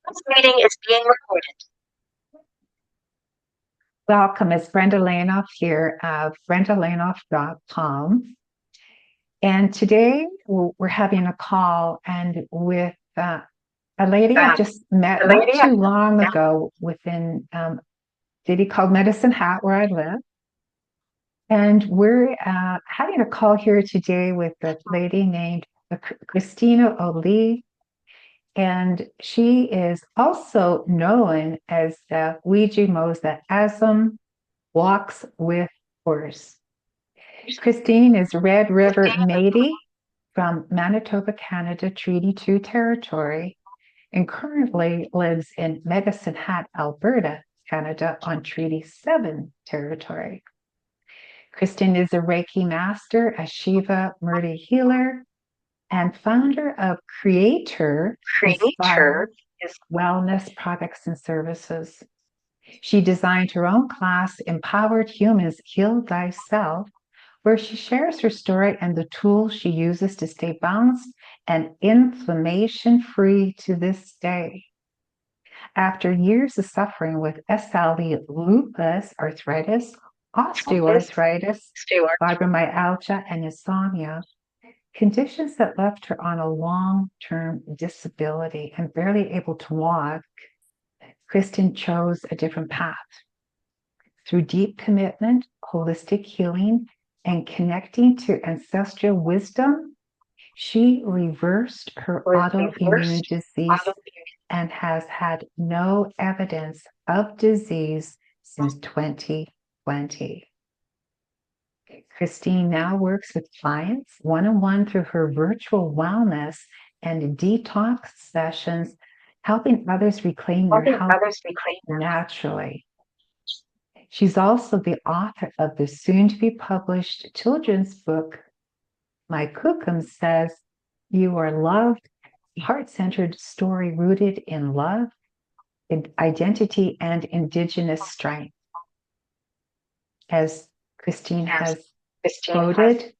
This meeting is being recorded. Welcome, it's Brenda Lanoff here of brendalanoff.com. And today we're having a call and with a lady I just met not too long ago within a city called Medicine Hat, where I live. And we're having a call here today with a lady named Kristineaux Lee. And she is also known as the Wegi Mosa Asim, walks with horse. Christine is Red River Métis from Manitoba Canada Treaty 2 territory and currently lives in Medicine Hat, Alberta, Canada on Treaty 7 territory. Christine is a Reiki Master, a Shiva Murti healer, and founder of CREEator, wellness products and services. She designed her own class, Empowered Humans Heal Thyself, where she shares her story and the tools she uses to stay balanced and inflammation-free to this day. After years of suffering with SLE Lupus, arthritis, osteoarthritis, fibromyalgia, and insomnia, conditions that left her on a long-term disability and barely able to walk, Kristen chose a different path. Through deep commitment, holistic healing, and connecting to ancestral wisdom, she reversed her autoimmune disease and has had no evidence of disease since 2020. Christine now works with clients one-on-one through her virtual wellness and detox sessions, helping others reclaim their health naturally. She's also the author of the soon-to-be-published children's book, My Cookum Says, You Are Loved, a heart-centered story rooted in love, identity, and Indigenous strength. As Christine has quoted,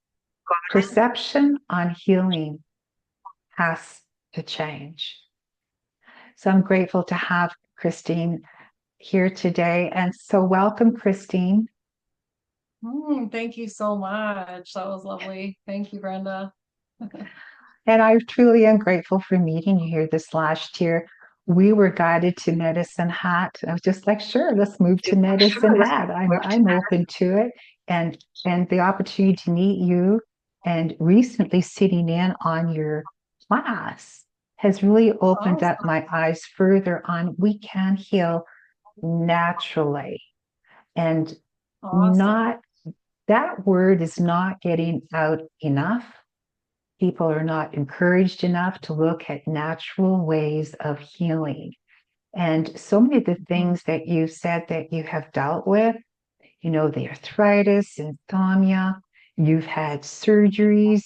perception on healing has to change. So I'm grateful to have Christine here today. And so welcome, Christine. Thank you so much. That was lovely. Thank you, Brenda. And I truly am grateful for meeting you here this last year. We were guided to Medicine Hat. I was just like, sure, let's move to Medicine Hat. I'm open to it. And the opportunity to meet you and recently sitting in on your class has really opened up my eyes further on we can heal naturally. And not that word is not getting out enough. People are not encouraged enough to look at natural ways of healing. And so many of the things that you said that you have dealt with, you know, the arthritis, insomnia, you've had surgeries,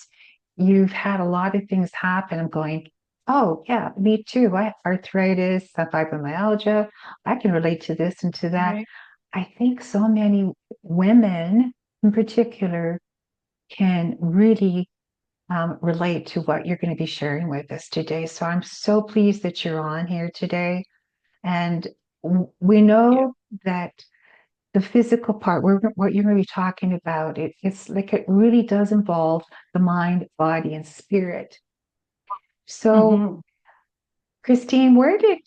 you've had a lot of things happen. I'm going, oh, yeah, me too. I have arthritis, fibromyalgia. I can relate to this and to that. Right. I think so many women in particular can really relate to what you're going to be sharing with us today. So I'm so pleased that you're on here today. And we know that the physical part, what you're going to be talking about, it's like it really does involve the mind, body, and spirit. So, Christine, where did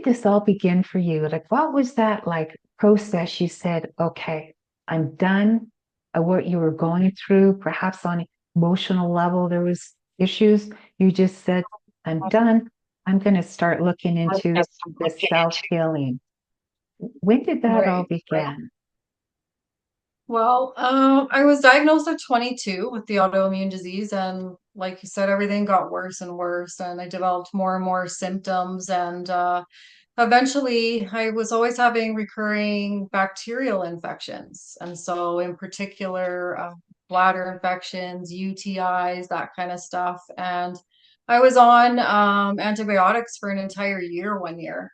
this all begin for you? Like, what was that like process? You said, okay, I'm done. What you were going through, perhaps on emotional level, there was issues. You just said, I'm done. I'm going to start looking into the self-healing. When did that all begin? Well, I was diagnosed at 22 with the autoimmune disease, and like you said, everything got worse and worse, and I developed more and more symptoms, and eventually I was always having recurring bacterial infections, and so in particular, bladder infections, UTIs, that kind of stuff, and I was on antibiotics for an entire year, 1 year.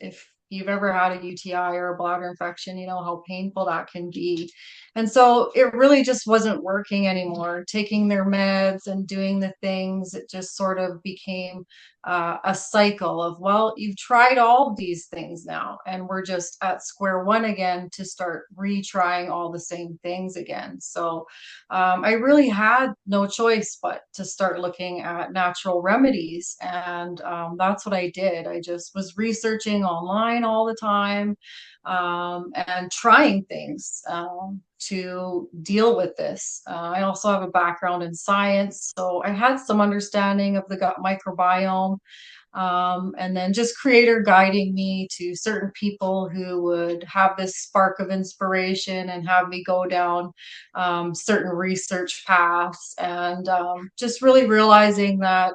If you've ever had a UTI or a bladder infection, you know how painful that can be. And so it really just wasn't working anymore. Taking their meds and doing the things, it just sort of became a cycle of, well, you've tried all of these things now, and we're just at square one again to start retrying all the same things again. So I really had no choice but to start looking at natural remedies. And that's what I did. I just was researching online all the time, and trying things to deal with this. I also have a background in science, so I had some understanding of the gut microbiome. And then just CREEator guiding me to certain people who would have this spark of inspiration and have me go down certain research paths, and just really realizing that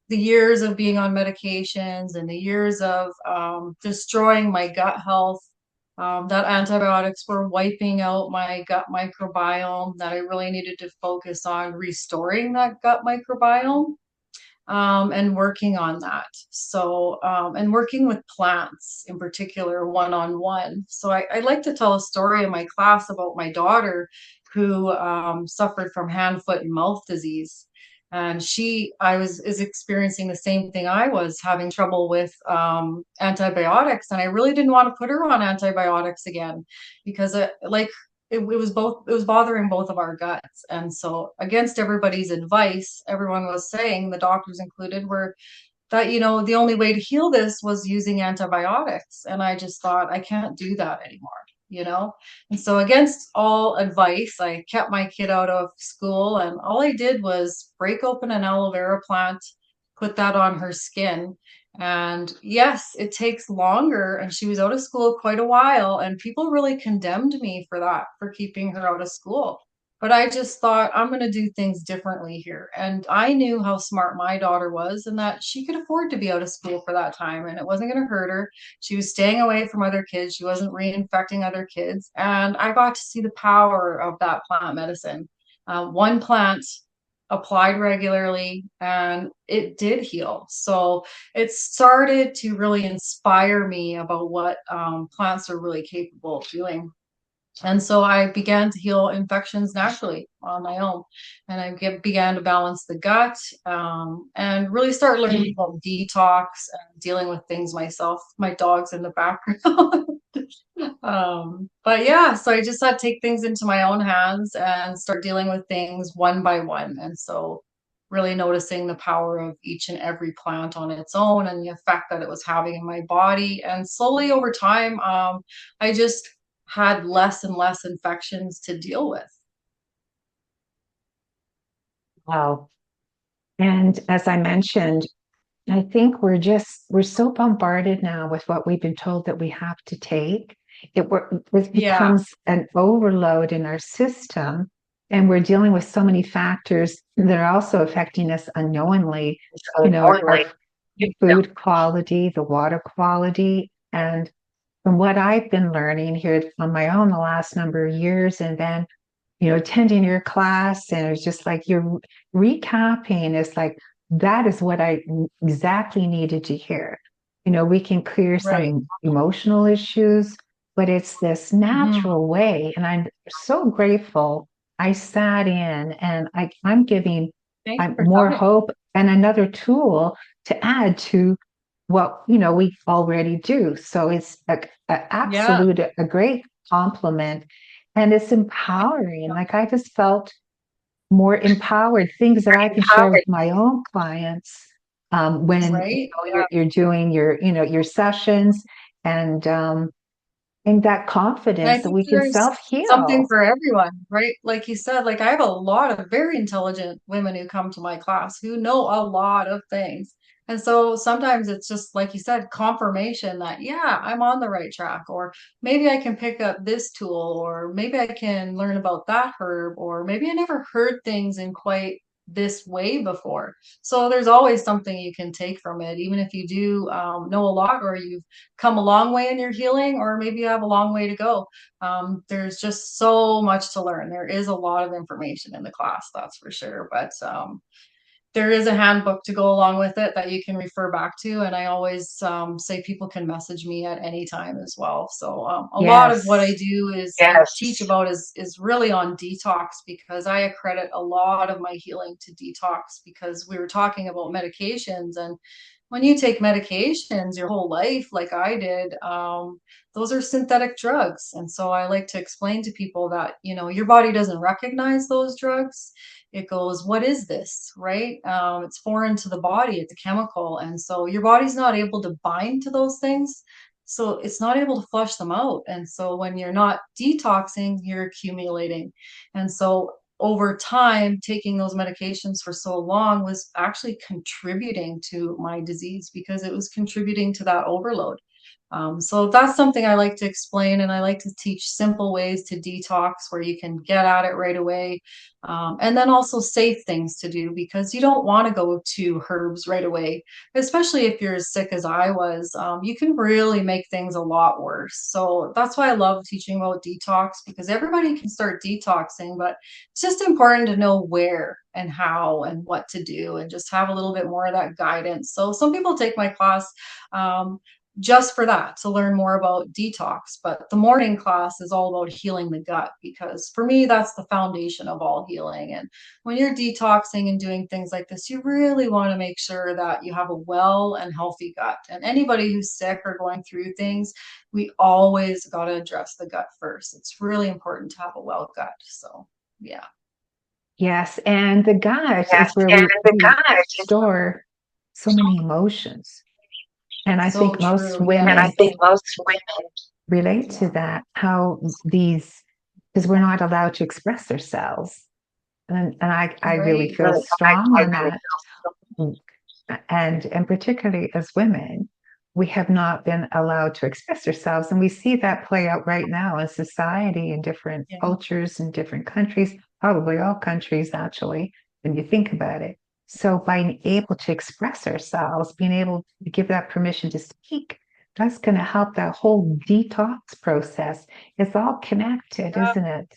the years of being on medications and the years of destroying my gut health, that antibiotics were wiping out my gut microbiome, that I really needed to focus on restoring that gut microbiome, and working on that. So, and working with plants in particular, one-on-one. So I like to tell a story in my class about my daughter who suffered from hand, foot, and mouth disease. And is experiencing the same thing I was, having trouble with antibiotics. And I really didn't want to put her on antibiotics again because it was bothering both of our guts. And so, against everybody's advice, everyone was saying, the doctors included, were that, the only way to heal this was using antibiotics. And I just thought, I can't do that anymore. And so, against all advice, I kept my kid out of school, and all I did was break open an aloe vera plant, put that on her skin. And yes, it takes longer. And she was out of school quite a while, and people really condemned me for that, for keeping her out of school. But I just thought, I'm going to do things differently here. And I knew how smart my daughter was, and that she could afford to be out of school for that time, and it wasn't going to hurt her. She was staying away from other kids. She wasn't reinfecting other kids. And I got to see the power of that plant medicine. One plant applied regularly, and it did heal. So it started to really inspire me about what plants are really capable of doing. And so I began to heal infections naturally on my own. And began to balance the gut, and really start learning about detox and dealing with things myself. My dog's in the background. But yeah, so I just had to take things into my own hands and start dealing with things one by one. And so really noticing the power of each and every plant on its own and the effect that it was having in my body. And slowly over time, I just had less and less infections to deal with. Wow. And as I mentioned, I think we're so bombarded now with what we've been told that we have to take. It Yeah, becomes an overload in our system, and we're dealing with so many factors that are also affecting us unknowingly. Our food quality, the water quality, and from what I've been learning here on my own the last number of years, and then attending your class, and it's just like you're recapping. It's like that is what I exactly needed to hear. We can clear right. some emotional issues, but it's this Hmm. natural way. And I'm so grateful I sat in, and I'm giving Thanks for more coming. hope and another tool to add to what we already do. So it's a Yeah. absolute a great compliment, and it's empowering. Like I just felt more empowered, things that I can share with my own clients when Right. you're doing your sessions, and that And I confidence that think we can there's self something heal. for everyone, right? Like you said, like I have a lot of very intelligent women who come to my class who know a lot of things. And so sometimes it's just, like you said, confirmation that, yeah, I'm on the right track, or maybe I can pick up this tool, or maybe I can learn about that herb, or maybe I never heard things in quite this way before. So there's always something you can take from it, even if you do know a lot, or you've come a long way in your healing, or maybe you have a long way to go. There's just so much to learn. There is a lot of information in the class, that's for sure. But there is a handbook to go along with it that you can refer back to. And I always say people can message me at any time as well. So a lot of what I Yes. do is teach about is really on detox, because I accredit a lot of my healing to detox, because we were talking about medications, and when you take medications your whole life, like I did, those are synthetic drugs. And so I like to explain to people that, your body doesn't recognize those drugs. It goes, what is this? Right? It's foreign to the body, it's a chemical. And so your body's not able to bind to those things. So it's not able to flush them out. And so when you're not detoxing, you're accumulating. And so over time, taking those medications for so long was actually contributing to my disease because it was contributing to that overload. So that's something I like to explain, and I like to teach simple ways to detox where you can get at it right away. And then also safe things to do because you don't want to go to herbs right away, especially if you're as sick as I was. You can really make things a lot worse. So that's why I love teaching about detox because everybody can start detoxing, but it's just important to know where and how and what to do and just have a little bit more of that guidance. So some people take my class um, just for that, to learn more about detox. But the morning class is all about healing the gut because for me, that's the foundation of all healing. And when you're detoxing and doing things like this, you really want to make sure that you have a well and healthy gut. And anybody who's sick or going through things, we always got to address the gut first. It's really important to have a well gut. So, yeah. Yes, and the gut Yes, is where and the we God is store so many emotions. And I So think most true. and I women Yes. think most women, relate to Yeah. that, how these, because we're not allowed to express ourselves. And I really Right. feel strong I on really that. And particularly as women, we have not been allowed to express ourselves. And we see that play out right now in society in different Yeah. cultures in different countries, probably all countries actually, when you think about it. So being able to express ourselves, being able to give that permission to speak, that's going to help that whole detox process. It's all connected, isn't it?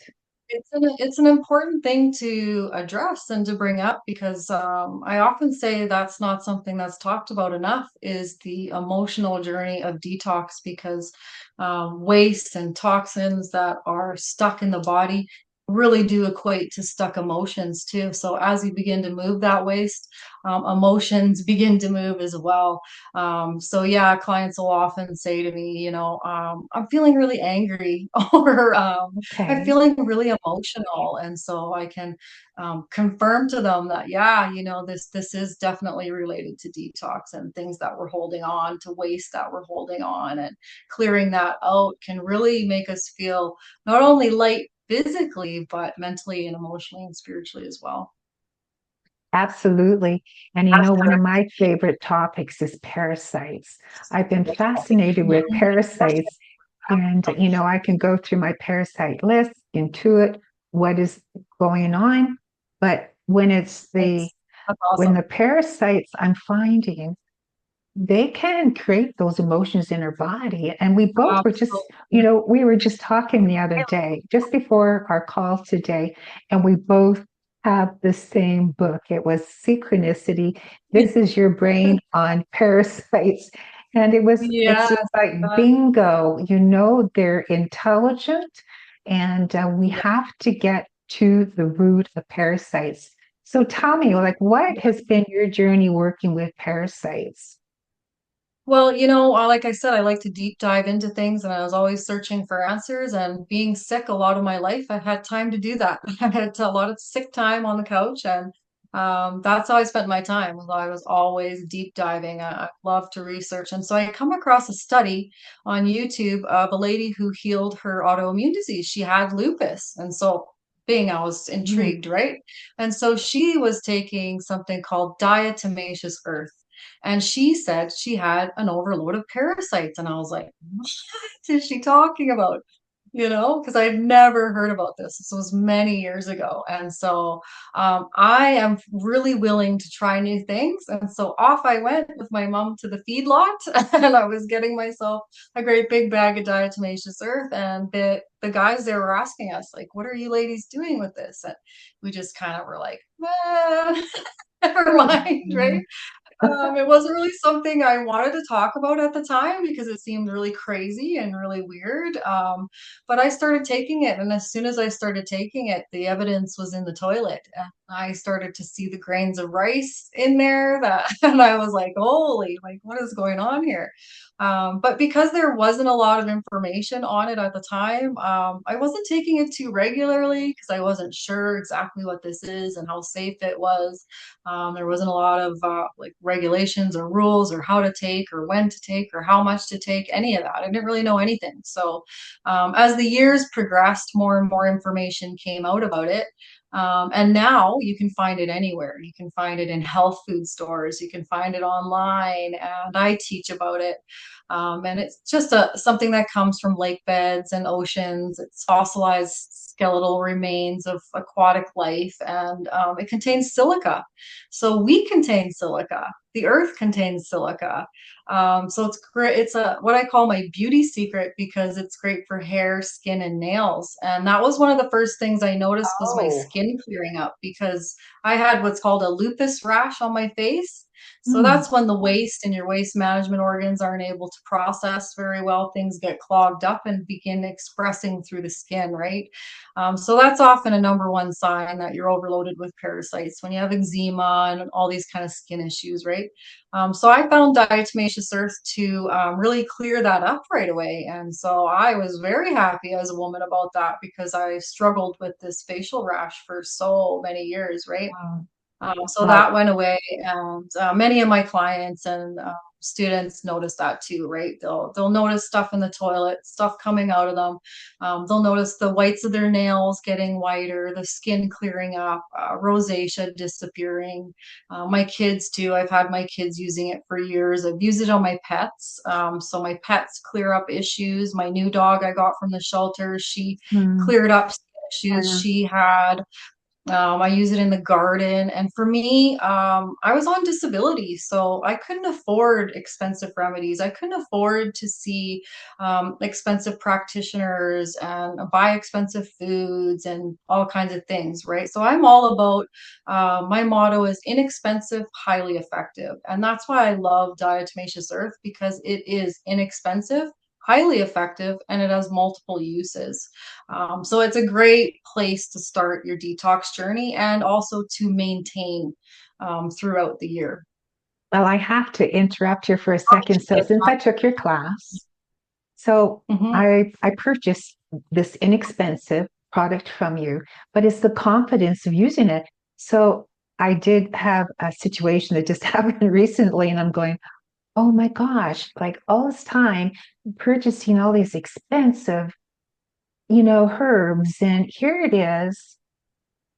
It's an important thing to address and to bring up because I often say that's not something that's talked about enough is the emotional journey of detox because waste and toxins that are stuck in the body really do equate to stuck emotions too. So as you begin to move that waste, emotions begin to move as well. So yeah, clients will often say to me, I'm feeling really angry or I'm Okay. feeling really emotional. And so I can confirm to them that, yeah, this is definitely related to detox and things that we're holding on to, waste that we're holding on, and clearing that out can really make us feel not only light physically, but mentally and emotionally and spiritually as well. Absolutely. And one of my favorite topics is parasites. I've been fascinated with parasites, and I can go through my parasite list, intuit what is going on. But when it's That's, that's when awesome. the parasites I'm finding, they can create those emotions in our body. And we both were just, Absolutely. we were just talking the other day, just before our call today, and we both have the same book. It was Synchronicity. This is your brain on parasites. And it's Yes. just like uh, bingo, they're intelligent, and we yeah. have to get to the root of parasites. So tell me, like, what has been your journey working with parasites? Well, like I said, I like to deep dive into things and I was always searching for answers. And being sick a lot of my life, I had time to do that. I had a lot of sick time on the couch, and that's how I spent my time. I was always deep diving. I love to research. And so I come across a study on YouTube of a lady who healed her autoimmune disease. She had lupus. And so being I was Mm. intrigued, right? And so she was taking something called diatomaceous earth. And she said she had an overload of parasites. And I was like, what is she talking about? Because I had never heard about this. This was many years ago. And so I am really willing to try new things. And so off I went with my mom to the feedlot and I was getting myself a great big bag of diatomaceous earth. And the guys there were asking us, like, what are you ladies doing with this? And we just kind of were like, never mind, right? It wasn't really something I wanted to talk about at the time because it seemed really crazy and really weird. But I started taking it, and as soon as I started taking it, the evidence was in the toilet. And I started to see the grains of rice in there that, and I was like, holy, like, what is going on here? But because there wasn't a lot of information on it at the time, I wasn't taking it too regularly because I wasn't sure exactly what this is and how safe it was. There wasn't a lot of like regulations or rules or how to take or when to take or how much to take, any of that. I didn't really know anything. So as the years progressed, more and more information came out about it. And now you can find it anywhere. You can find it in health food stores. You can find it online, and I teach about it. And it's just something that comes from lake beds and oceans. It's fossilized skeletal remains of aquatic life, and it contains silica. So we contain silica. The earth contains silica. So it's great. It's a what I call my beauty secret because it's great for hair, skin, and nails. And that was one of the first things I noticed was my Oh, skin clearing up because I had what's called a lupus rash on my face. So hmm. that's when the waste and your waste management organs aren't able to process very well. Things get clogged up and begin expressing through the skin, right? So that's often a number one sign that you're overloaded with parasites when you have eczema and all these kind of skin issues, right? So I found diatomaceous earth to really clear that up right away. And so I was very happy as a woman about that because I struggled with this facial rash for so many years, right? Wow. So Well, that went away, and many of my clients and students notice that too, right? They'll notice stuff in the toilet, stuff coming out of them. They'll notice the whites of their nails getting whiter, the skin clearing up, rosacea disappearing. My kids too. I've had my kids using it for years. I've used it on my pets, so my pets clear up issues. My new dog I got from the shelter, she hmm. cleared up issues she had. I use it in the garden. And for me, I was on disability, so I couldn't afford expensive remedies. I couldn't afford to see expensive practitioners and buy expensive foods and all kinds of things, right? So I'm all about, my motto is inexpensive, highly effective. And that's why I love diatomaceous earth because it is inexpensive, highly effective, and it has multiple uses. So it's a great place to start your detox journey and also to maintain throughout the year. Well, I have to interrupt here for a second. So, since I took your class, so Mhm. I purchased this inexpensive product from you, but it's the confidence of using it. So, I did have a situation that just happened recently, and I'm going, oh my gosh, like all this time purchasing all these expensive, herbs, and here it is.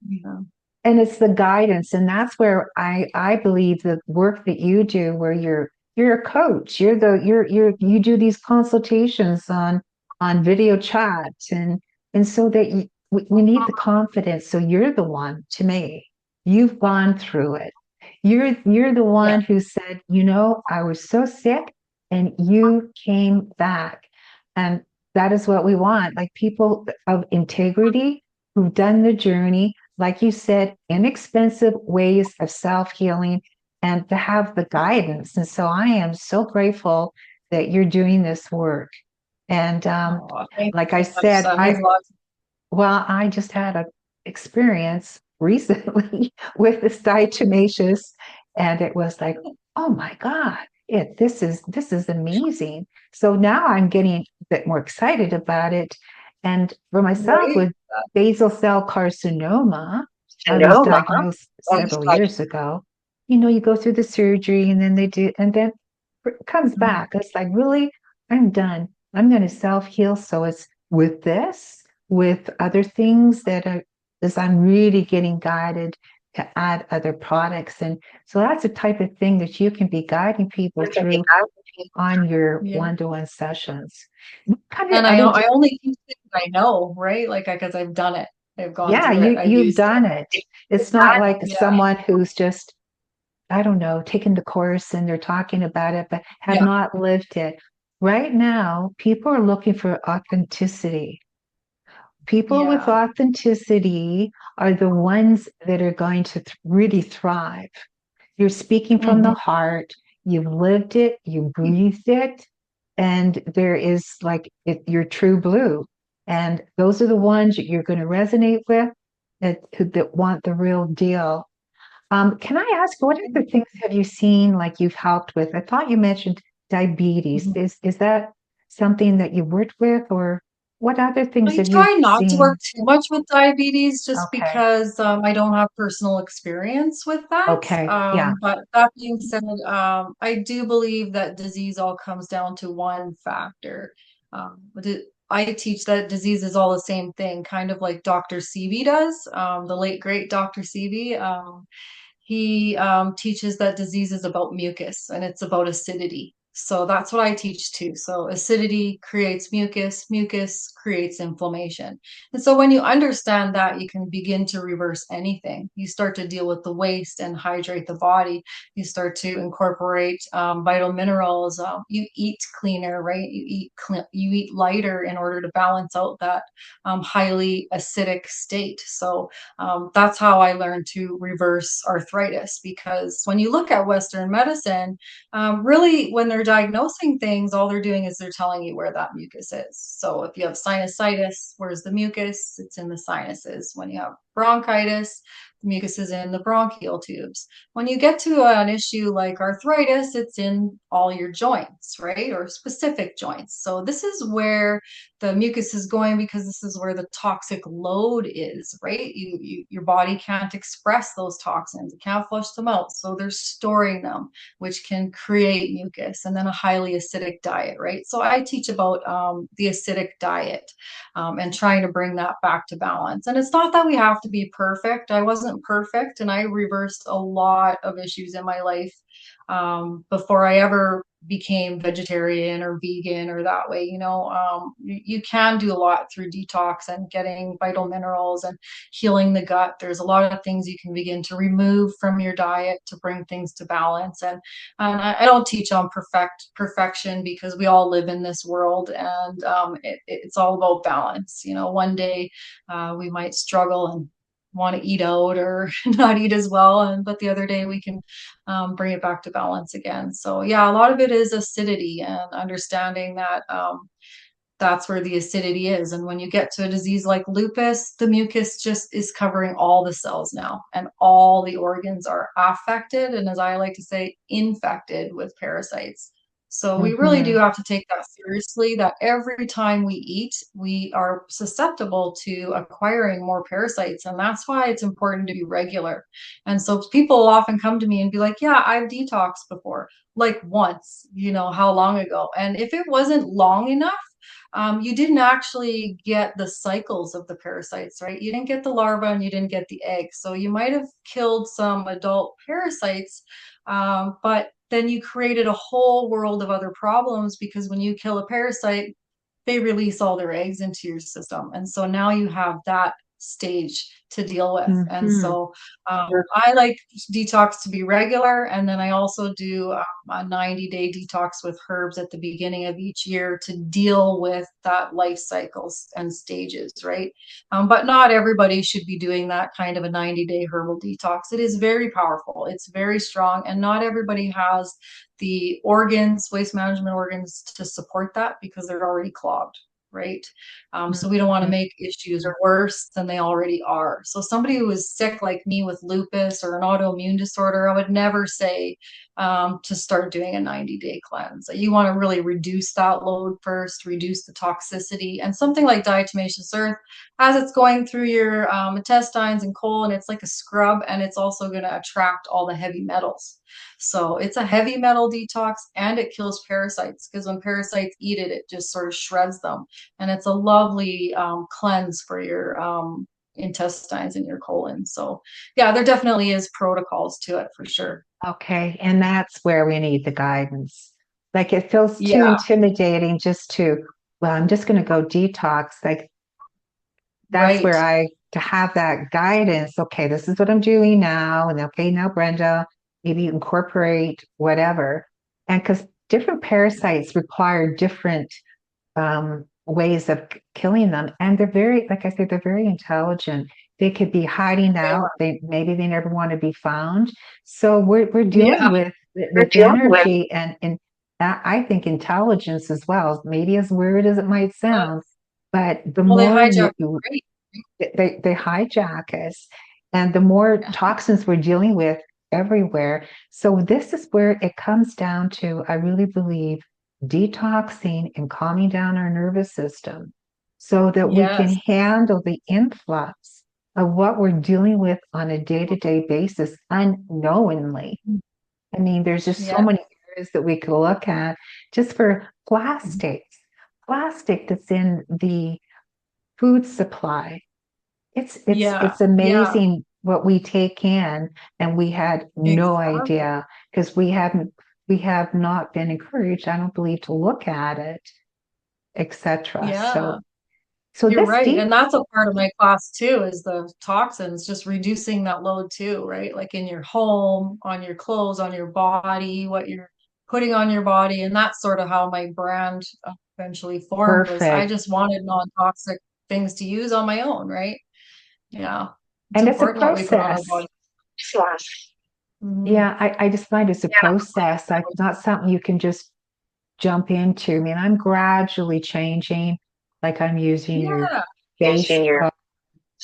Yeah. And it's the guidance, and that's where I believe the work that you do, where you're a coach, you do these consultations on video chat, and so that we need the confidence. So you're the one to me. You've gone through it. You're the Yeah. one who said, I was so sick, and you came back, and that is what we want, like people of integrity who've done the journey, like you said, inexpensive ways of self-healing and to have the guidance. And so I am so grateful that you're doing this work. And Oh, thank like you I so much. said, That means a lot. I just had an experience recently with this diatomaceous, and it was like, oh my God, this is amazing. So now I'm getting a bit more excited about it. And for myself, Right? with basal cell carcinoma, I was diagnosed several years ago. You go through the surgery and then they do, and then it comes Mhm. back. It's like, really, I'm done. I'm going to self heal. So it's with this, with other things that are, as I'm really getting guided to add other products. And so that's the type of thing that you can be guiding people through on your Yeah. one-to-one sessions. What kind of And other, I only use things I know, right? Like, because I've done it. I've gone yeah, through it. I've you've used done it. It's not it. like Yeah. someone who's just, I don't know, taken the course and they're talking about it, but have Yeah. not lived it. Right now, people are looking for authenticity. People with Yeah. authenticity are the ones that are going to really thrive. You're speaking from the Mhm. heart. You've lived it, you breathed it, and there is like you're true blue. And those are the ones that you're going to resonate with that want the real deal. Can I ask, what other things have you seen like you've helped with? I thought you mentioned diabetes. Mhm. Is that something that you worked with, or what other things I have you try not to seen? work too much with diabetes just Okay. because I don't have personal experience with that. Okay. Yeah. But that being said, I do believe that disease all comes down to one factor. I teach that disease is all the same thing, kind of like Dr. Sebi does, the late great Dr. Sebi. He teaches that disease is about mucus and it's about acidity. So that's what I teach too. So acidity creates mucus, mucus creates inflammation. And so when you understand that, you can begin to reverse anything. You start to deal with the waste and hydrate the body. You start to incorporate vital minerals. You eat cleaner, right? You eat lighter in order to balance out that highly acidic state. So that's how I learned to reverse arthritis because when you look at Western medicine, really when they're diagnosing things, all they're doing is they're telling you where that mucus is. So if you have sinusitis, where's the mucus? It's in the sinuses. When you have bronchitis, the mucus is in the bronchial tubes. When you get to an issue like arthritis, it's in all your joints, right? Or specific joints. So this is where the mucus is going because this is where the toxic load is, right? Your body can't express those toxins, it can't flush them out, so they're storing them, which can create mucus, and then a highly acidic diet, right? So I teach about the acidic diet and trying to bring that back to balance. And it's not that we have to be perfect. I wasn't perfect, and I reversed a lot of issues in my life before I ever became vegetarian or vegan or that way. You can do a lot through detox and getting vital minerals and healing the gut. There's a lot of things you can begin to remove from your diet to bring things to balance. And I don't teach on perfection because we all live in this world, and it's all about balance. One day we might struggle and want to eat out or not eat as well, but the other day we can bring it back to balance again. So yeah, a lot of it is acidity and understanding that that's where the acidity is. And when you get to a disease like lupus, the mucus just is covering all the cells now, and all the organs are affected, and as I like to say, infected with parasites. So we really do Hmm. have to take that seriously, that every time we eat, we are susceptible to acquiring more parasites. And that's why it's important to be regular. And so people often come to me and be like, yeah, I've detoxed before, like once, how long ago? And if it wasn't long enough, you didn't actually get the cycles of the parasites, right? You didn't get the larva and you didn't get the egg. So you might have killed some adult parasites, but then you created a whole world of other problems because when you kill a parasite, they release all their eggs into your system. And so now you have that stage to deal with. And Hmm. so I like detox to be regular. And then I also do a 90-day detox with herbs at the beginning of each year to deal with that life cycles and stages, right? But not everybody should be doing that kind of a 90-day herbal detox. It is very powerful, it's very strong, and not everybody has the organs, waste management organs, to support that because they're already clogged, right? So we don't want to Hmm. make issues worse than they already are. So somebody who is sick like me with lupus or an autoimmune disorder, I would never say to start doing a 90-day cleanse. You want to really reduce that load first, reduce the toxicity. And something like diatomaceous earth, as it's going through your intestines and colon, it's like a scrub, and it's also going to attract all the heavy metals. So it's a heavy metal detox, and it kills parasites because when parasites eat it, it just sort of shreds them. And it's a lovely cleanse for your intestines and your colon. So yeah, there definitely is protocols to it for sure. Okay. And that's where we need the guidance. Like it feels too Yeah, intimidating just well, I'm just going to go detox. Like that's right. where to have that guidance. Okay, this is what I'm doing now. And okay, now, Brenda, maybe incorporate whatever. And because different parasites require different ways of killing them. And they're very, like I said, they're very intelligent. They could be hiding out. Maybe they never want to be found. So we're dealing Yeah. with energy and I think intelligence as well. Maybe as weird as it might sound, but the Well, they more hijack the brain. they hijack us, and the more Yeah. toxins we're dealing with everywhere. So this is where it comes down to, I really believe, detoxing and calming down our nervous system so that we can Yes. handle the influx of what we're dealing with on a day-to-day basis unknowingly. I mean, there's just so Yeah. many areas that we could look at just for plastics. Plastic that's in the food supply. Yeah. It's Yeah. amazing what we take in, and we had no Exactly. idea because we have not been encouraged, I don't believe, to look at it, etc. Yeah. So You're this right. deep And that's a part of my class too, is the toxins, just reducing that load too, right? Like in your home, on your clothes, on your body, what you're putting on your body. And that's sort of how my brand eventually formed was I perfect, just wanted non-toxic things to use on my own, right? Yeah. It's and it's a important what we put on our process. body. Mhm. Yeah, I just find it's a process. Not something you can just jump into. I mean, I'm gradually changing, like I'm using your Yeah. face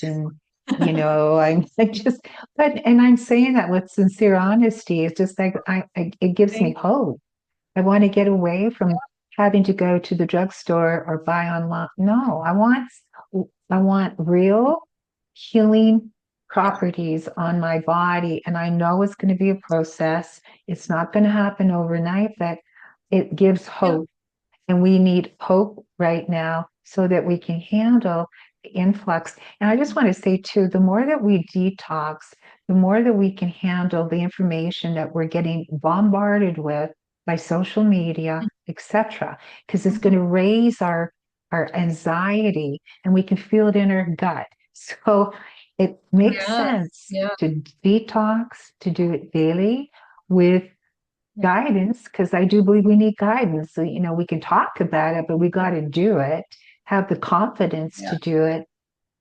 and I'm I just and I'm saying that with sincere honesty. It's just like it gives me Thank hope. I want to get away from having to go to the drugstore or buy online. No, I want real healing properties on my body, and I know it's going to be a process. It's not going to happen overnight, but it gives you. hope, and we need hope right now so that we can handle the influx. And I just want to say, too, the more that we detox, the more that we can handle the information that we're getting bombarded with by social media, etc., because it's going Mhm. to raise our anxiety and we can feel it in our gut. So it makes Yes. sense Yeah. to detox, to do it daily with guidance, because I do believe we need guidance. So, we can talk about it, but we got to do it, have the confidence Yeah. to do it.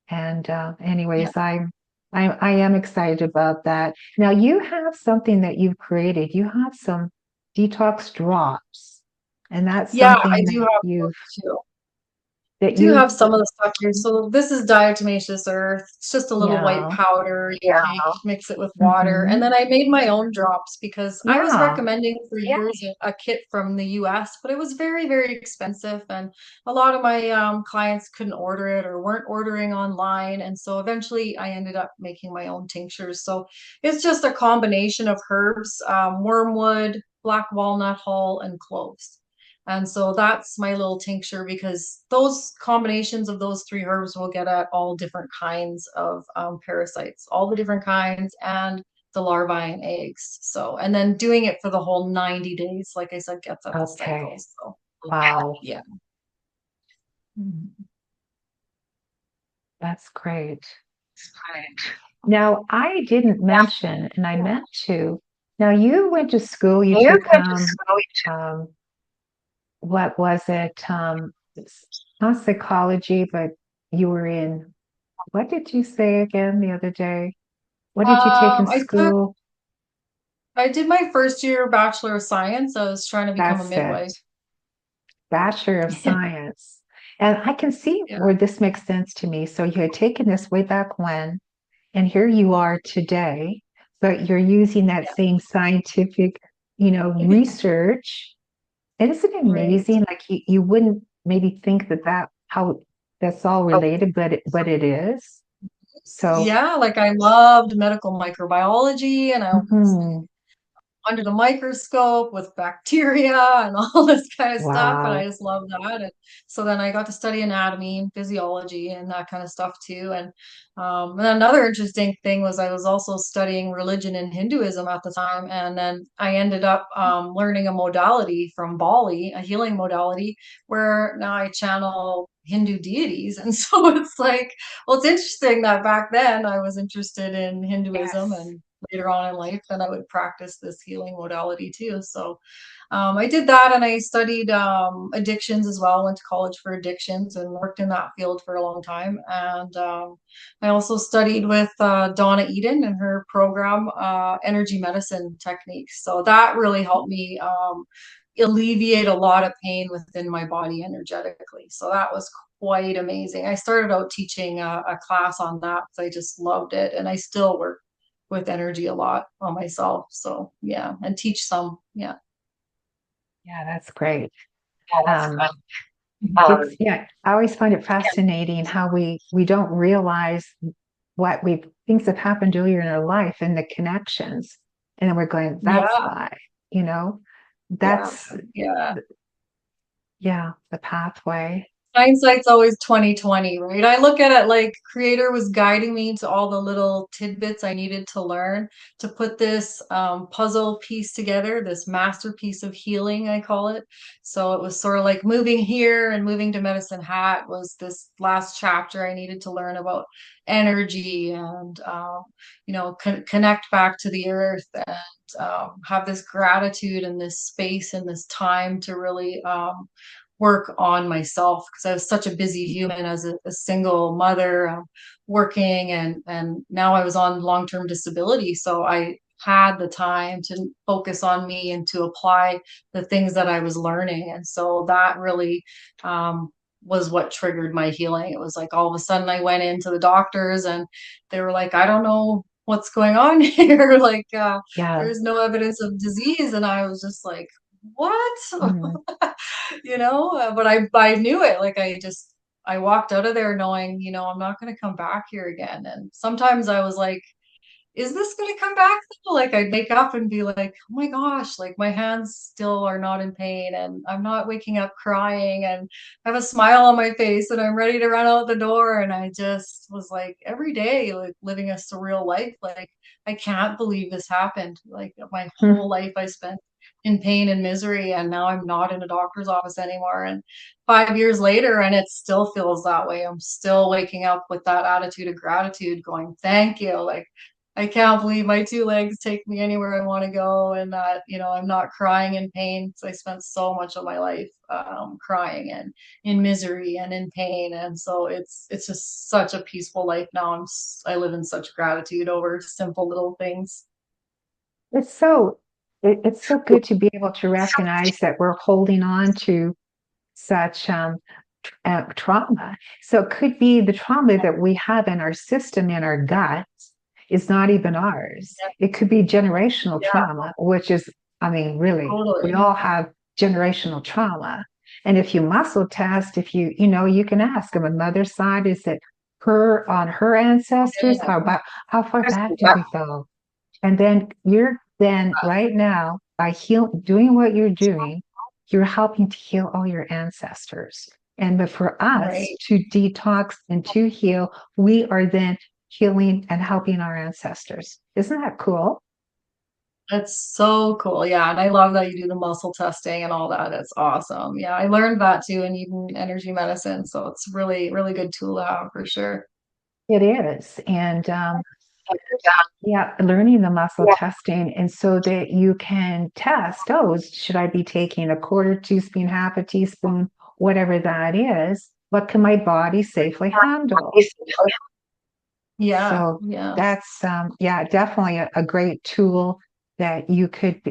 And Yeah. anyways, I am excited about that. Now you have something that you've created. You have some detox drops, and that's Yeah, I something do have those too. I that do you've have some of the stuff here. So this is diatomaceous earth. It's just a little white yeah. powder. You take, mix it with water. And Hmm. then I made my own drops because I was Yeah. recommending for years a kit from the US, but it was very, very expensive. And a lot of my clients couldn't order it or weren't ordering online. And so eventually I ended up making my own tinctures. So it's just a combination of herbs, wormwood, black walnut hull, and cloves. And so that's my little tincture because those combinations of those three herbs will get at all different kinds of parasites, all the different kinds, and the larvae and eggs. So, and then doing it for the whole 90 days, like I said, gets at the Okay. cycles. So, Wow. yeah. Mhm. That's great. Now, I didn't mention, and I meant to. Now, you went to school, you took um, what was it? Not psychology, but you were in, what did you say again the other day? What did you take in I took, school? I did my first year Bachelor of Science. I was trying to become a That's midwife. it, Bachelor of Science. And I can see Yeah. where this makes sense to me. So you had taken this way back when, and here you are today, but you're using that same scientific, research. And isn't it Right. amazing? Like you wouldn't maybe think that how that's all related, but it is. So, Yeah, like I loved medical microbiology and I was mhm, under the microscope with bacteria and all this kind of stuff. And I wow. just love that. And so then I got to study anatomy and physiology and that kind of stuff too. And another interesting thing was I was also studying religion and Hinduism at the time. And then I ended up learning a modality from Bali, a healing modality, where now I channel Hindu deities. And so it's like, well, it's interesting that back then I was interested in Hinduism Yes. and later on in life, then I would practice this healing modality too. So I did that, and I studied addictions as well. Went to college for addictions and worked in that field for a long time. And I also studied with Donna Eden and her program, energy medicine techniques. So that really helped me alleviate a lot of pain within my body energetically. So that was quite amazing. I started out teaching a class on that because I just loved it, and I still work with energy a lot on myself. So yeah, and teach some. Yeah. Yeah, that's great. Um, it's yeah, I always find it fascinating how we don't realize what we things have happened earlier in our life and the connections. And then we're going, that's Yeah. why, you know, Yeah. that's Yeah. yeah, the pathway. Hindsight's always 2020, right? I look at it like CREEator was guiding me to all the little tidbits I needed to learn to put this puzzle piece together, this masterpiece of healing, I call it. So it was sort of like moving here and moving to Medicine Hat was this last chapter I needed to learn about energy and, connect back to the earth and have this gratitude and this space and this time to really work on myself because I was such a busy human as a single mother, working, and now I was on long-term disability, so I had the time to focus on me and to apply the things that I was learning. And so that really was what triggered my healing. It was like all of a sudden I went into the doctors and they were like, I don't know what's going on here. Like, Yeah. there's no evidence of disease. And I was just like, what? Mhm. But I knew it. Like I walked out of there knowing, I'm not going to come back here again. And sometimes I was like, is this going to come back though? Like I'd wake up and be like, oh my gosh, like my hands still are not in pain and I'm not waking up crying and I have a smile on my face and I'm ready to run out the door. And I just was like every day, like living a surreal life. Like I can't believe this happened. Like my whole life I spent in pain and misery, and now I'm not in a doctor's office anymore. And 5 years later, and it still feels that way. I'm still waking up with that attitude of gratitude, going, thank you. Like I can't believe my two legs take me anywhere I want to go, and that, I'm not crying in pain because I spent so much of my life crying and in misery and in pain. And so it's just such a peaceful life now. I live in such gratitude over simple little things. It's so it's so good to be able to recognize that we're holding on to such trauma. So it could be the trauma that we have in our system, in our guts, is not even ours. It could be generational Yeah, trauma, which is, I mean, really, we totally. all have generational trauma. And if you muscle test, if you can ask on the mother's side, is it her on her ancestors? How far back do we go? And then you're then right now by doing what you're doing, you're helping to heal all your ancestors. And but for us Right. to detox and to heal, we are then healing and helping our ancestors. Isn't that cool? That's so cool. Yeah. And I love that you do the muscle testing and all that. That's awesome. Yeah. I learned that too in even energy medicine. So it's really, really good tool to have for sure. It is. And yeah, learning the muscle testing, and so that you can test, oh, should I be taking a quarter teaspoon, half a teaspoon, whatever that is? What can my body safely handle? Yeah. So Yeah. that's yeah, definitely a great tool that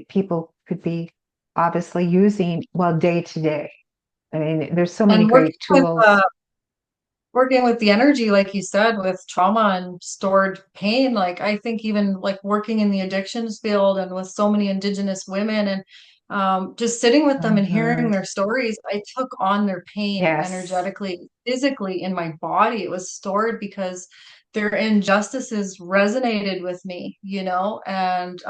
people could be obviously using well day to day. I mean, there's so many And great tools. working with the energy, like you said, with trauma and stored pain, like I think even like working in the addictions field and with so many Indigenous women and just sitting with them and hearing Mhm. their stories, I took on their pain Yes, energetically, physically in my body. It was stored because their injustices resonated with me, and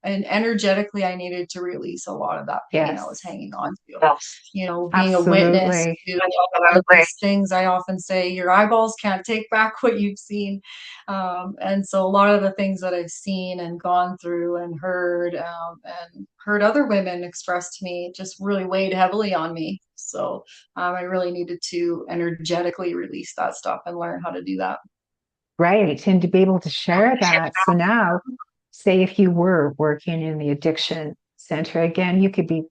energetically I needed to release a lot of that pain I was yes, hanging on to. Being a witness absolutely. to all of these things. I often say your eyeballs can't take back what you've seen. And so a lot of the things that I've seen and gone through and heard other women express to me just really weighed heavily on me. So I really needed to energetically release that stuff and learn how to do that. Right. And to be able to share that. So now say if you were working in the addiction center, again, you could be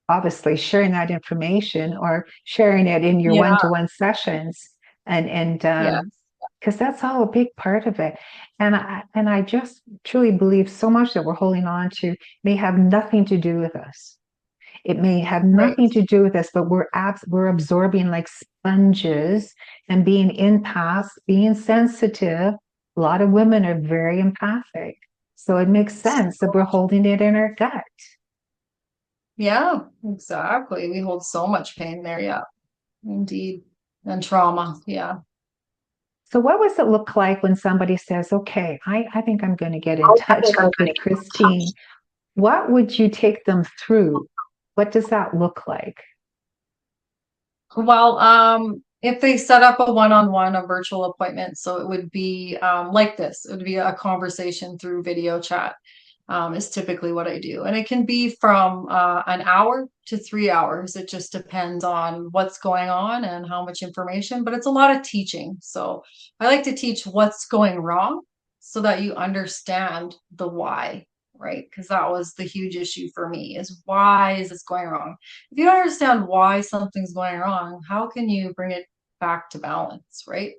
obviously sharing that information or sharing it in your Yeah. one-to-one sessions and Yeah. because that's all a big part of it. And I just truly believe so much that we're holding on to may have nothing to do with us. It may have Right. nothing to do with us, but we're absorbing like sponges and being empaths, being sensitive. A lot of women are very empathic. So it makes sense that we're holding it in our gut. Yeah, exactly. We hold so much pain there. Yeah, indeed. And trauma. Yeah. So what does it look like when somebody says, okay, I think I'm going to get in touch with Christine? What would you take them through? What does that look like? Well, if they set up a one-on-one, a virtual appointment, so it would be like this. It would be a conversation through video chat, is typically what I do. And it can be from an hour to 3 hours. It just depends on what's going on and how much information, but it's a lot of teaching. So I like to teach what's going wrong so that you understand the why, right? Because that was the huge issue for me is why is this going wrong? If you don't understand why something's going wrong, how can you bring it back to balance, right?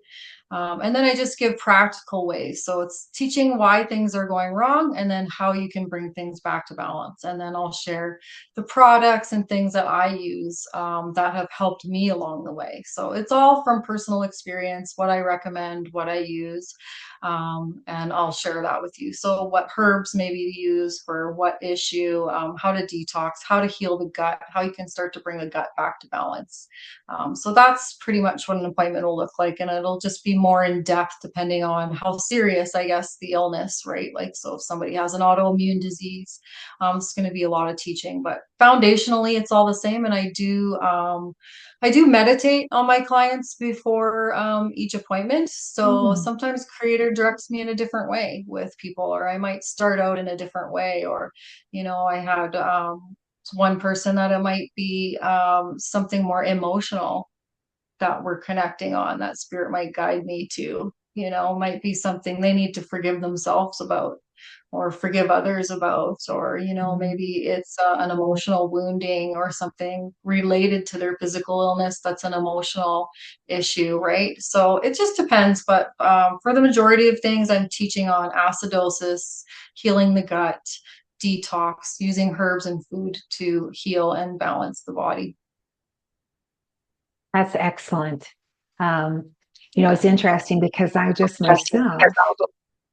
And then I just give practical ways. So it's teaching why things are going wrong and then how you can bring things back to balance. And then I'll share the products and things that I use that have helped me along the way. So it's all from personal experience, what I recommend, what I use. And I'll share that with you. So, what herbs maybe to use for what issue, how to detox, how to heal the gut, how you can start to bring the gut back to balance. So, that's pretty much what an appointment will look like. And it'll just be more in depth depending on how serious, I guess, the illness, right? Like, so if somebody has an autoimmune disease, it's going to be a lot of teaching, but foundationally, it's all the same. And I do meditate on my clients before each appointment. So Hmm. sometimes CREEator directs me in a different way with people, or I might start out in a different way. Or, I had one person that it might be something more emotional that we're connecting on, that spirit might guide me to, might be something they need to forgive themselves about or forgive others about, or, maybe it's an emotional wounding or something related to their physical illness that's an emotional issue, right? So it just depends. But for the majority of things, I'm teaching on acidosis, healing the gut, detox, using herbs and food to heal and balance the body. That's excellent. Um, it's interesting because I just myself,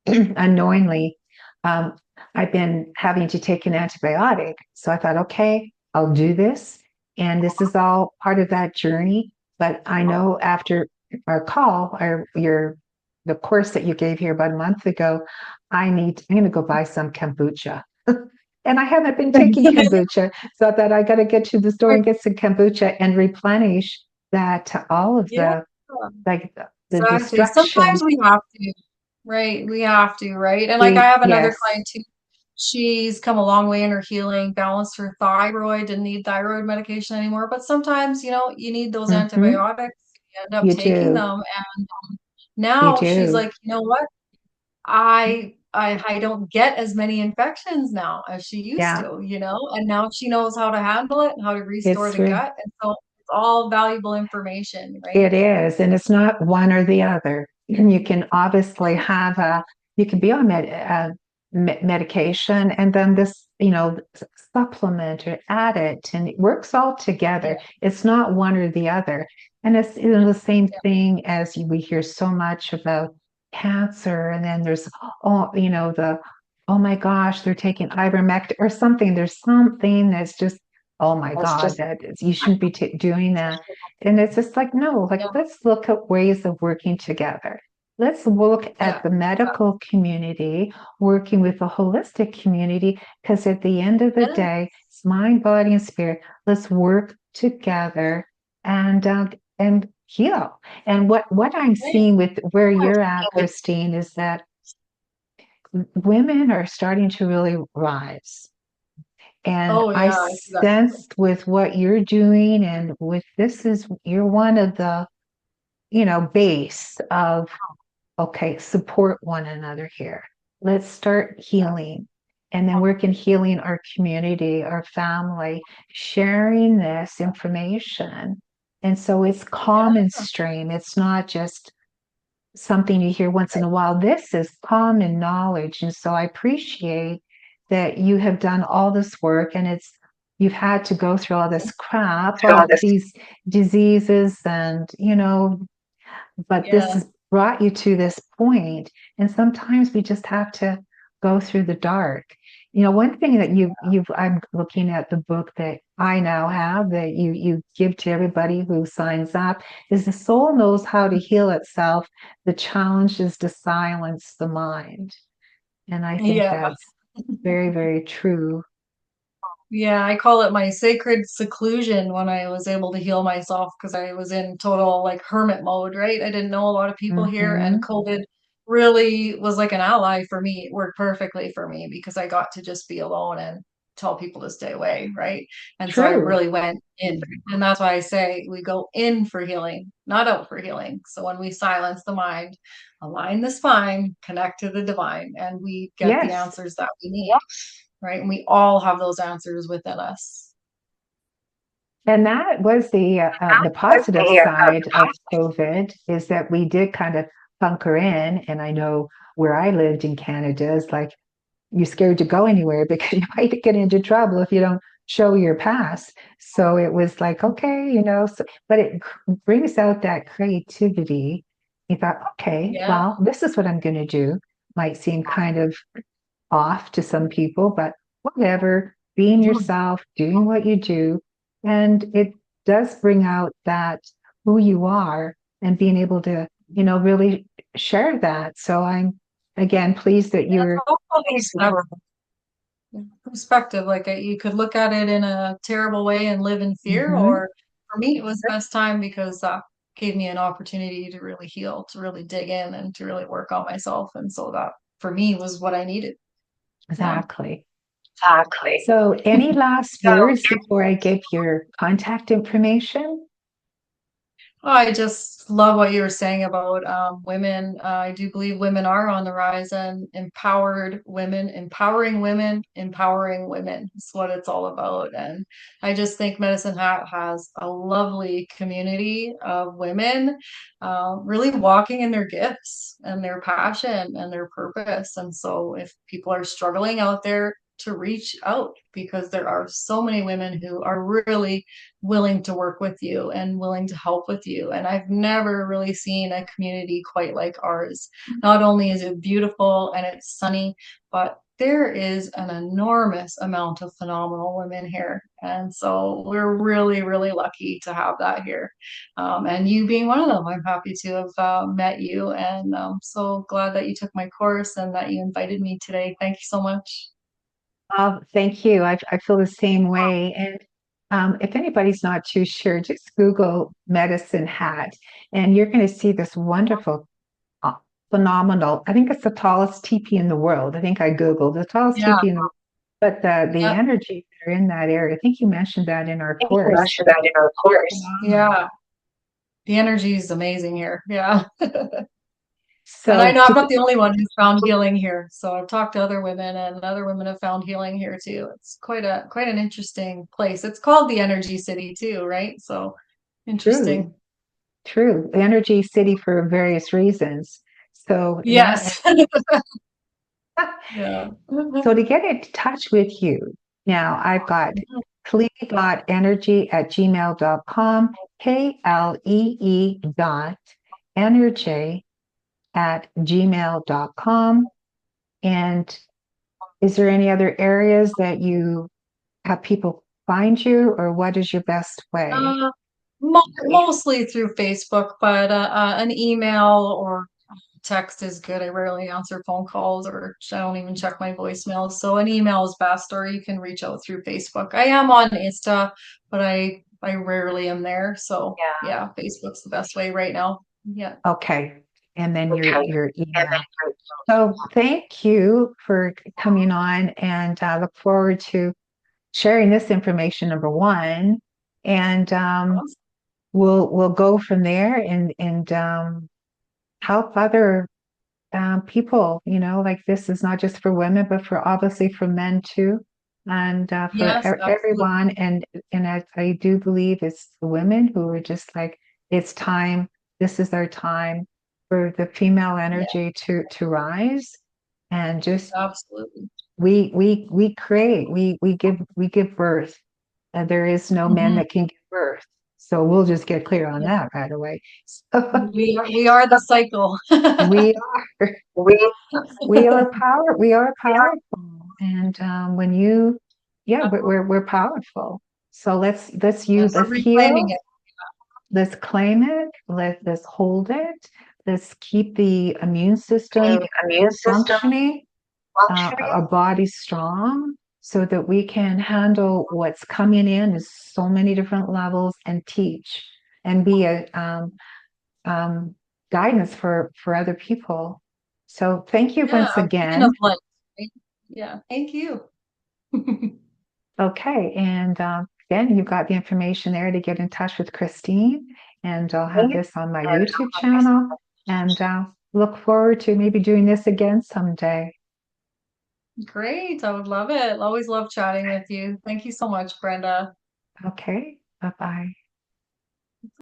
unknowingly, um, I've been having to take an antibiotic. So I thought, okay, I'll do this. And this is all part of that journey. But I know after our call, the course that you gave here about a month ago, I'm going to go buy some kombucha. And I haven't been taking kombucha. So I thought I got to get to the store and get some kombucha and replenish that all of Yeah, like the exactly. destruction. Sometimes we have to. Right. We have to, right? And like I have another Yes. client too. She's come a long way in her healing, balanced her thyroid, didn't need thyroid medication anymore. But sometimes, you need those Hmm. antibiotics. You end up You taking do. them. And You now she's do. like, you know what? I don't get as many infections now as she used Yeah, to. And now she knows how to handle it and how to restore it's the true. gut. And so it's all valuable information, right? It is, and it's not one or the other. And you can obviously you can be on medication and then this, supplement or add it, and it works all Yeah. together. It's not one or the other. And it's the same thing as we hear so much about cancer, and then there's, oh my gosh, they're taking ivermectin or something. There's something that's just, oh my God, you shouldn't be doing that. And it's just like, no, like, Yeah. let's look at ways of working together. Let's look at Yeah. the medical community working with the holistic community, because at the end of the Yeah. day, it's mind, body, and spirit. Let's work together and heal. And what I'm Right. seeing with where you're at, Christine, is that women are starting to really rise. And Oh I yeah, I see that. sensed with what you're doing and with you're one of the, base of, okay, support one another here. let's start healing. And then work in healing our community, our family, sharing this information. And so it's common Yeah. stream. It's not just something you hear once in a while. This is common knowledge. And so I appreciate that you have done all this work and you've had to go through all this crap, all these diseases and, but this Yeah. has brought you to this point. And sometimes we just have to go through the dark. One thing that I'm looking at the book that I now have that you give to everybody who signs up is the soul knows how to heal itself. The challenge is to silence the mind. And I think Yeah. that's very, very true. Yeah, I call it my sacred seclusion when I was able to heal myself because I was in total like hermit mode, right? I didn't know a lot of people here, and Hmm. COVID really was like an ally for me. It worked perfectly for me because I got to just be alone and tell people to stay away, right? And so I True. really went in. And that's why I say we go in for healing, not out for healing. So when we silence the mind, align the spine, connect to the divine, and we get the Yes. answers that we need, right? And we all have those answers within us. And that was the positive side of COVID is that we did kind of bunker in. And I know where I lived in Canada is like you're scared to go anywhere because you might get into trouble if you don't show your pass. So it was like, okay, but it brings out that creativity. You thought, okay, Yeah. well, this is what I'm going to do. Might seem kind of off to some people, but whatever, being yourself, doing what you do. And it does bring out that who you are and being able to, really share that. So I'm again pleased that Yeah, you're it's always perspective. Like you could look at it in a terrible way and live in fear, mhm, or for me, it was the best time because that gave me an opportunity to really heal, to really dig in, and to really work on myself. And so that for me was what I needed. Yeah. exactly. So any last words before I give your contact information? Oh, I just love what you were saying about women. I do believe women are on the rise, and empowering women is what it's all about. And I just think Medicine Hat has a lovely community of women really walking in their gifts and their passion and their purpose. And so if people are struggling out there, to reach out because there are so many women who are really willing to work with you and willing to help with you. And I've never really seen a community quite like ours. Not only is it beautiful and it's sunny, but there is an enormous amount of phenomenal women here. And so we're really, really lucky to have that here. And you being one of them, I'm happy to have met you. And I'm so glad that you took my course and that you invited me today. Thank you so much. Thank you. I feel the same way. And if anybody's not too sure, just Google Medicine Hat, and you're going to see this wonderful, uh, phenomenal. I think it's the tallest teepee in the world. I think I Googled the tallest Yeah. teepee in the world. But the Yeah. energies that are in that area, I think you mentioned that in our course. Phenomenal. Yeah. The energy is amazing here. Yeah. And I So know I'm to not the only one who's found healing here. So I've talked to other women and other women have found healing here too. It's quite an interesting place. It's called the Energy City too, right? So true, interesting. true. Energy City for various reasons. So yeah. Yes. Yeah. So to get in touch with you, now I've got klee.energy@gmail.com, KLEE dot energy at gmail.com. And is there any other areas that you have people find you, or what is your best way? Uh, Mostly through Facebook, but an email or text is good. I rarely answer phone calls or I don't even check my voicemails. So an email is best, or you can reach out through Facebook. I am on Insta, but I rarely am there. So yeah, Facebook's the best way right now. Yeah. Okay. And then your email. So thank you for coming on, and I look forward to sharing this information, number one, and we'll go from there and help other people, like this is not just for women, but for obviously for men too, and for Yes, everyone. absolutely. And I do believe it's the women who are just like, it's time. This is our time for the female Yeah, energy to rise, and just absolutely. we create, we give birth. There is no men Mhm. that can give birth. So we'll just get clear on Yeah. that right away. So We are the cycle. we are. We are powerful. And when you, yeah, we're powerful. So And we're let's reclaiming heal, it. let's claim it, let's hold it, let's keep the immune system functioning, our body strong, so that we can handle what's coming in is so many different levels, and teach and be a um, guidance for other people. So thank you Yeah, once a beacon of again. light. Right? Yeah, thank you. Okay, and again, you've got the information there to get in touch with Christine, and I'll have this on my YouTube channel, and look forward to maybe doing this again someday. Great. I would love it. Always love chatting with you. Thank you so much, Brenda. Okay, bye bye.